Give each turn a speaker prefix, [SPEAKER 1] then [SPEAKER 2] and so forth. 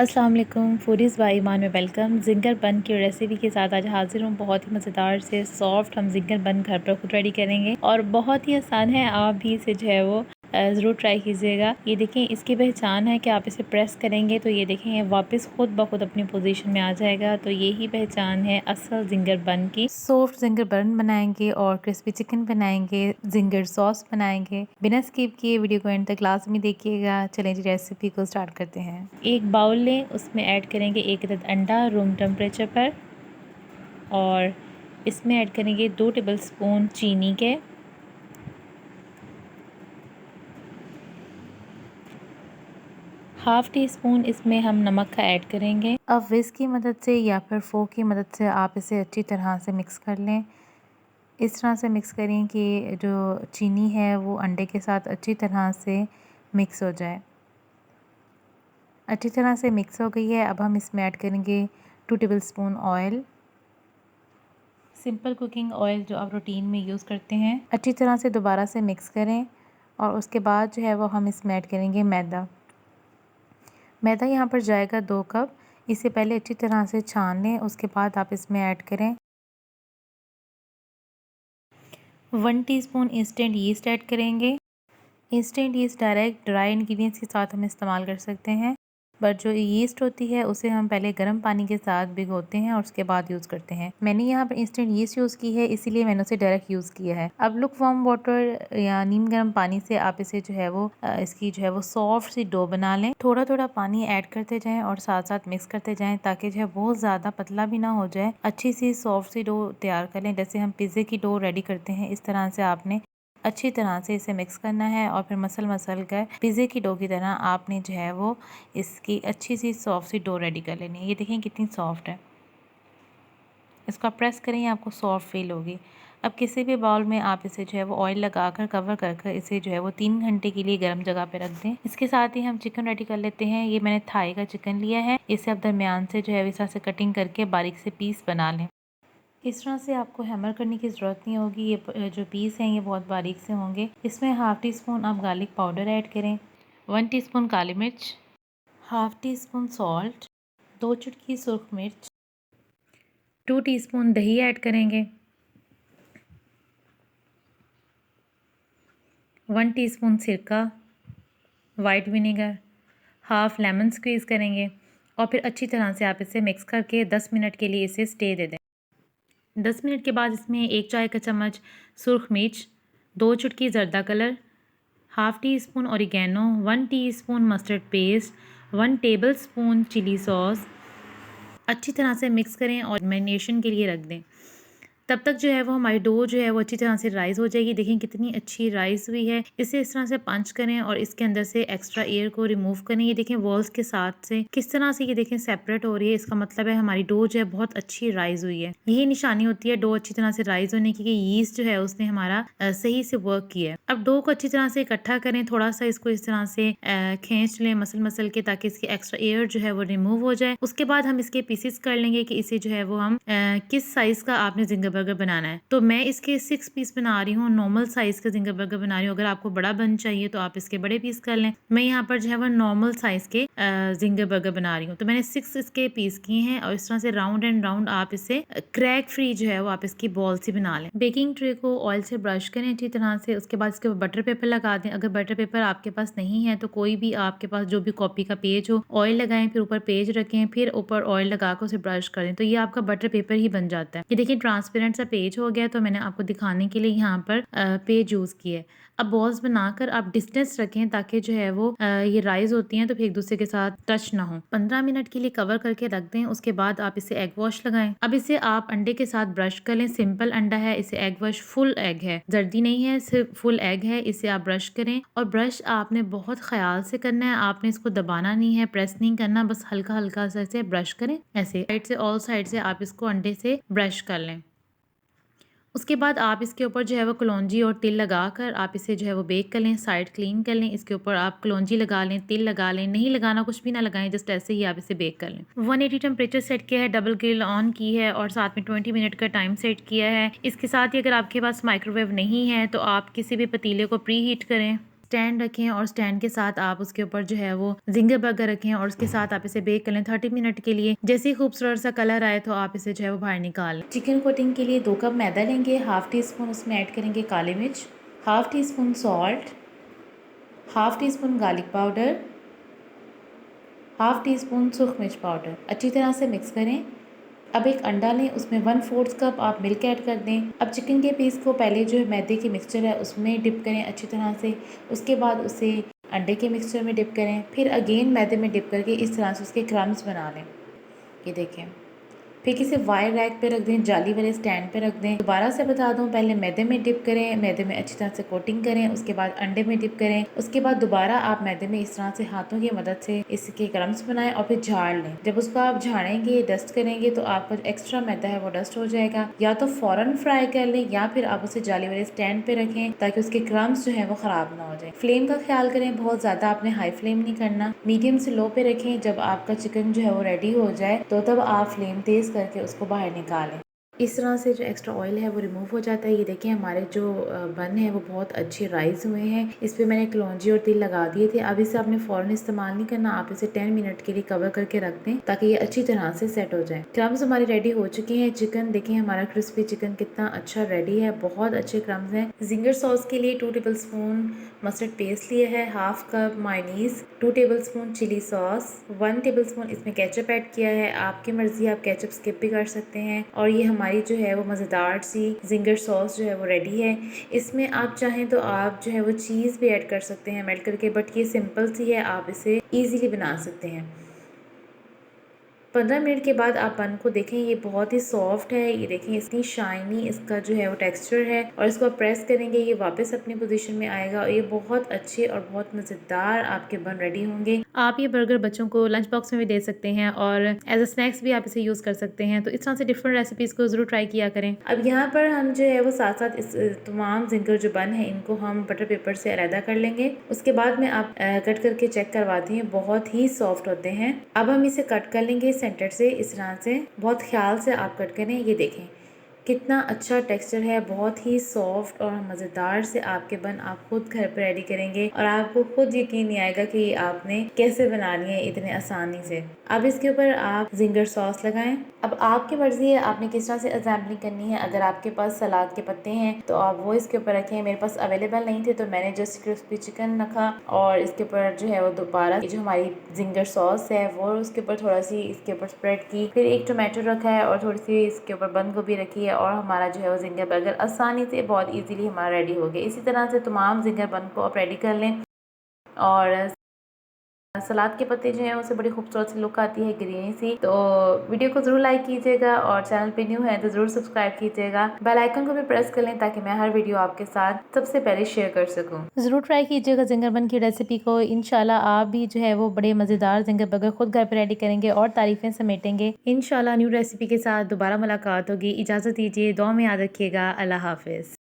[SPEAKER 1] अस्सलाम वालेकुम, foodies bye ईमान में वेलकम। ज़िंगर बन की रेसिपी के साथ आज हाज़िर हूँ। बहुत ही मज़ेदार से सॉफ्ट हम ज़िंगर बन घर पर खुद रेडी करेंगे और बहुत ही आसान है। आप भी इसे जो है वो ज़रूर ट्राई कीजिएगा। ये देखें, इसकी पहचान है कि आप इसे प्रेस करेंगे तो ये देखें ये वापस खुद ब खुद अपनी पोजीशन में आ जाएगा। तो यही पहचान है असल ज़िंगर बन की। सॉफ्ट ज़िंगर बन बनाएंगे और क्रिस्पी चिकन बनाएंगे, ज़िंगर सॉस बनाएंगे। बिना स्किप किए वीडियो को एंड तक लाजमी देखिएगा। चलें जी, रेसिपी को स्टार्ट करते हैं। एक बाउल लें, उसमें ऐड करेंगे 1 अदद अंडा रूम टेम्परेचर पर और इसमें ऐड करेंगे 2 टेबलस्पून चीनी के, हाफ़ टी स्पून इसमें हम नमक का ऐड करेंगे। अब विस्क की मदद से या फिर फोक की मदद से आप इसे अच्छी तरह से मिक्स कर लें। इस तरह से मिक्स करें कि जो चीनी है वो अंडे के साथ अच्छी तरह से मिक्स हो जाए। अच्छी तरह से मिक्स हो गई है। अब हम इसमें ऐड करेंगे 2 tablespoon oil, simple cooking oil जो आप रूटीन में यूज़ करते हैं। अच्छी तरह से दोबारा से मिक्स करें और उसके बाद जो है वो हम इसमें ऐड करेंगे मैदा। मैदा यहाँ पर जाएगा 2 कप। इसे पहले अच्छी तरह से छान लें, उसके बाद आप इसमें ऐड करें 1 टीस्पून इंस्टेंट यीस्ट ऐड करेंगे। Instant yeast direct dry ingredients के साथ हम इस्तेमाल कर सकते हैं, बट जो यीस्ट होती है उसे हम पहले गर्म पानी के साथ भिगोते हैं और उसके बाद यूज़ करते हैं। मैंने यहाँ पर इंस्टेंट यीस्ट यूज़ की है, इसीलिए मैंने उसे डायरेक्ट यूज़ किया है। अब लुक वार्म वाटर या नीम गर्म पानी से आप इसे जो है वो इसकी जो है वो सॉफ्ट सी डो बना लें। थोड़ा थोड़ा पानी ऐड करते जाएं और साथ साथ मिक्स करते जाएं ताकि जो है बहुत ज़्यादा पतला भी ना हो जाए। अच्छी सी सॉफ्ट सी डो तैयार कर लें, जैसे हम पिज़्ज़े की डो रेडी करते हैं इस तरह से आपने अच्छी तरह से इसे मिक्स करना है और फिर मसल कर पिज़्ज़े की डो की तरह आपने जो है वो इसकी अच्छी सी सॉफ्ट सी डो रेडी कर लेनी है। ये देखें कितनी सॉफ्ट है। इसको आप प्रेस करें आपको सॉफ्ट फील होगी। अब किसी भी बाउल में आप इसे जो है वो ऑयल लगाकर कवर कर इसे जो है वो 3 घंटे के लिए गर्म जगह पे रख दें। इसके साथ ही हम चिकन रेडी कर लेते हैं। ये मैंने थाई का चिकन लिया है। इसे आप दरमियान से जो है इस तरह से कटिंग करके बारीक से पीस बना लें। इस तरह से आपको हैमर करने की ज़रूरत नहीं होगी। ये जो पीस हैं ये बहुत बारीक से होंगे। इसमें हाफ़ टी स्पून आप गार्लिक पाउडर ऐड करें, 1 टीस्पून काली मिर्च, हाफ़ टी स्पून सॉल्ट, 2 चुटकी सुरख मिर्च, 2 टीस्पून दही ऐड करेंगे, 1 टीस्पून सिरका white vinegar, half lemon squeeze करेंगे और फिर अच्छी तरह से आप इसे मिक्स करके 10 मिनट के लिए इसे स्टे दे दें। 10 मिनट के बाद इसमें 1 चाय का चम्मच सुरख मिर्च, 2 चुटकी ज़र्दा colour, half teaspoon oregano, 1 teaspoon mustard paste, 1 tablespoon chilli sauce अच्छी तरह से मिक्स करें और मैरिनेशन के लिए रख दें। तब तक जो है वो हमारी डो जो है वो अच्छी तरह से राइज़ हो जाएगी। देखें कितनी अच्छी राइज़ हुई है। इसे इस तरह से पंच करें और इसके अंदर से एक्स्ट्रा एयर को रिमूव करें। ये देखें वॉल्स के साथ से किस तरह से ये देखें सेपरेट हो रही है। इसका मतलब है हमारी डो जो है बहुत अच्छी राइज़ हुई है। यही निशानी होती है डो अच्छी तरह से राइज़ होने की, यीस्ट जो है उसने हमारा सही से वर्क किया है। अब डो को अच्छी तरह से इकट्ठा करें, थोड़ा सा इसको इस तरह से खींच लें मसल के, ताकि इसकी एक्स्ट्रा एयर जो है वो रिमूव हो जाए। उसके बाद हम इसके पीसेस कर लेंगे कि इसे जो है वो हम किस साइज़ का आपने जिंगर बर्गर बनाना है। तो मैं इसके 6 पीस बना रही हूँ, नॉर्मल साइज़ का जिंगर बर्गर बना रही हूँ। अगर आपको बड़ा बन चाहिए तो आप इसके बड़े पीस कर लें। मैं यहाँ पर जो है वो नॉर्मल साइज़ के जिंगर बर्गर बना रही हूँ। तो मैंने 6 इसके पीस किए हैं और इस तरह से राउंड एंड राउंड आप इसे क्रैक फ्री जो है वो आप इसकी बॉल से बना लें। बेकिंग ट्रे को ऑयल से ब्रश करें अच्छी तरह से। उसके बाद इसके ऊपर बटर पेपर लगा दें। अगर बटर पेपर आपके पास नहीं है तो कोई भी आपके पास जो भी कॉपी का पेज हो, ऑयल लगाएं, फिर ऊपर पेज रखें, फिर ऊपर ऑयल लगाकर उसे ब्रश करें तो ये आपका बटर पेपर ही बन जाता है। ये देखिए ट्रांसपेरेंट सा पेज हो गया। तो मैंने आपको दिखाने के लिए यहाँ पर पेज यूज़ किया है। अब बॉल्स बनाकर आप डिस्टेंस रखें ताकि जो है वो ये राइज होती हैं तो फिर एक दूसरे के साथ टच ना हो। 15 मिनट के लिए कवर करके रख दें। उसके बाद आप इसे एग वॉश लगाएं। अब इसे आप अंडे के साथ ब्रश कर लें। सिंपल अंडा है, इसे एग वॉश फुल एग है, जर्दी नहीं है, सिर्फ फुल एग है। इसे आप ब्रश करें और ब्रश आपने बहुत ख्याल से करना है। आपने इसको दबाना नहीं है, प्रेस नहीं करना, बस हल्का हल्का सा इसे ब्रश करें। ऐसे साइड से ऑल साइड से आप इसको अंडे से ब्रश कर लें। उसके बाद आप इसके ऊपर जो है वो कलौंजी और तिल लगाकर आप इसे जो है वो बेक कर लें। साइड क्लीन कर लें, इसके ऊपर आप कलौंजी लगा लें, तिल लगा लें, नहीं लगाना कुछ भी ना लगाएं, जस्ट ऐसे ही आप इसे बेक कर लें। 180 टेम्परेचर सेट किया है, डबल ग्रिल ऑन की है और साथ में 20 मिनट का टाइम सेट किया है। इसके साथ ही अगर आपके पास माइक्रोवेव नहीं है तो आप किसी भी पतीले को प्री हीट करें। स्टैंड रखें और स्टैंड के साथ आप उसके ऊपर जो है वो जिंगर बर्गर रखें और उसके साथ आप इसे बेक कर लें 30 मिनट के लिए। जैसे ही खूबसूरत सा कलर आए तो आप इसे जो है वो बाहर निकाल लें। चिकन कोटिंग के लिए 2 कप मैदा लेंगे, हाफ टी स्पून उसमें ऐड करेंगे काली मिर्च, half tea spoon salt, half tea spoon garlic powder, half tea spoon सूख मिर्च पाउडर। अच्छी तरह से मिक्स करें। अब एक अंडा लें, उसमें 1/4 कप आप मिल्क ऐड कर दें। अब चिकन के पीस को पहले जो है मैदे की मिक्सचर है उसमें डिप करें अच्छी तरह से, उसके बाद उसे अंडे के मिक्सचर में डिप करें, फिर अगेन मैदे में डिप करके इस तरह से उसके क्रम्स बना लें। ये देखें। फिर किसी वायर रैक पे रख दें, जाली वाले स्टैंड पे रख दें। दोबारा से बता दूं, पहले मैदे में डिप करें, मैदे में अच्छी तरह से कोटिंग करें, उसके बाद अंडे में डिप करें, उसके बाद दोबारा आप मैदे में इस तरह से हाथों की मदद से इसके क्रम्स बनाएं और फिर झाड़ लें। जब उसको आप झाड़ेंगे, डस्ट करेंगे तो आपका जो एक्स्ट्रा मैदा है वो डस्ट हो जाएगा। या तो फ़ौरन फ्राई कर लें या फिर आप उसे जाली वाले स्टैंड पे रखें ताकि उसके क्रम्स जो है वो ख़राब ना हो जाए। फ्लेम का ख्याल करें, बहुत ज़्यादा आपने हाई फ्लेम नहीं करना, मीडियम से लो पे रखें। जब आपका चिकन जो है वो रेडी हो जाए तो तब आप फ्लेम तेज़ करके उसको बाहर निकालें। इस तरह से जो एक्स्ट्रा ऑयल है वो रिमूव हो जाता है। ये देखिए हमारे जो बन है वो बहुत अच्छे राइस हुए हैं। इस पे मैंने कलौंजी और तिल लगा दिए थे। अब इसे आपने फ़ौरन इस्तेमाल नहीं करना, आप इसे 10 मिनट के लिए कवर करके रख दें ताकि ये अच्छी तरह से सेट हो जाए। क्रम्स हमारे रेडी हो चुके हैं। चिकन देखिए हमारा क्रिस्पी चिकन कितना अच्छा रेडी है, बहुत अच्छे क्रम्स हैं। जिंगर सॉस के लिए 2 टेबल स्पून मस्टर्ड पेस्ट लिए है, half cup mayonnaise, 2 tablespoon chilli sauce, 1 tablespoon इसमें केचप ऐड किया है। आपकी मर्जी, आप केचप स्किप भी कर सकते हैं। और ये हमारी जो है वो मज़ेदार सी जिंगर सॉस जो है वो रेडी है। इसमें आप चाहें तो आप जो है वो चीज़ भी ऐड कर सकते हैं मेल्ट करके, बट ये सिंपल सी है, आप इसे ईजीली बना सकते हैं। 15 मिनट के बाद आप बन को देखें, ये बहुत ही सॉफ्ट है। ये देखें इतनी शाइनी इसका जो है वो टेक्सचर है और इसको आप प्रेस करेंगे ये वापस अपनी पोजीशन में आएगा और ये बहुत अच्छे और बहुत मज़ेदार आपके बन रेडी होंगे। आप ये बर्गर बच्चों को लंच बॉक्स में भी दे सकते हैं और एज अ स्नैक्स भी आप इसे यूज़ कर सकते हैं। तो इस तरह से डिफरेंट रेसिपीज़ को ज़रूर ट्राई किया करें। अब यहाँ पर हम जो है वो साथ साथ इस तमाम जिंगर जो बन है इनको हम बटर पेपर से अलहदा कर लेंगे। उसके बाद में आप कट करके चेक करवाती हैं, बहुत ही सॉफ्ट होते हैं। अब हम इसे कट कर लेंगे सेंटर से, इस तरह से बहुत ख्याल से आप कट करें। ये देखें कितना अच्छा टेक्सचर है, बहुत ही सॉफ्ट और मज़ेदार से आपके बन आप खुद घर पर रेडी करेंगे और आपको खुद यकीन नहीं आएगा कि आपने कैसे बनानी है इतने आसानी से। अब इसके ऊपर आप जिंगर सॉस लगाएं। अब आपकी मर्जी है आपने किस तरह से असेंबलिंग करनी है। अगर आपके पास सलाद के पत्ते हैं तो आप वो इसके ऊपर रखें। मेरे पास अवेलेबल नहीं थे तो मैंने जस्ट क्रिस्पी चिकन रखा और इसके ऊपर जो है वो दोबारा जो हमारी जिंगर सॉस है वो उसके ऊपर थोड़ा सी इसके ऊपर स्प्रेड की, फिर एक टोमेटो रखा है और थोड़ी सी इसके ऊपर बंद गोभी रखी है और हमारा जो है वो जिंगर बर्गर आसानी से बहुत इजीली हमारा रेडी हो गया। इसी तरह से तमाम जिंगर बन को आप रेडी कर लें। और सलाद के पत्ते जो हैं उससे बड़ी खूबसूरत सी लुक आती है, ग्रीनी सी। तो वीडियो को ज़रूर लाइक कीजिएगा और चैनल पे न्यू है तो ज़रूर सब्सक्राइब कीजिएगा। बेल आइकन को भी प्रेस कर लें ताकि मैं हर वीडियो आपके साथ सबसे पहले शेयर कर सकूं। ज़रूर ट्राई कीजिएगा जिंगर बन की रेसिपी को। इंशाल्लाह आप भी जो है वो बड़े मज़ेदार जिंगर बर्गर खुद घर पर रेडी करेंगे और तारीफ़ें समेटेंगे। इंशाल्लाह न्यू रेसिपी के साथ दोबारा मुलाकात होगी। इजाज़त दीजिए, दुआ में याद रखिएगा। अल्लाह हाफिज़।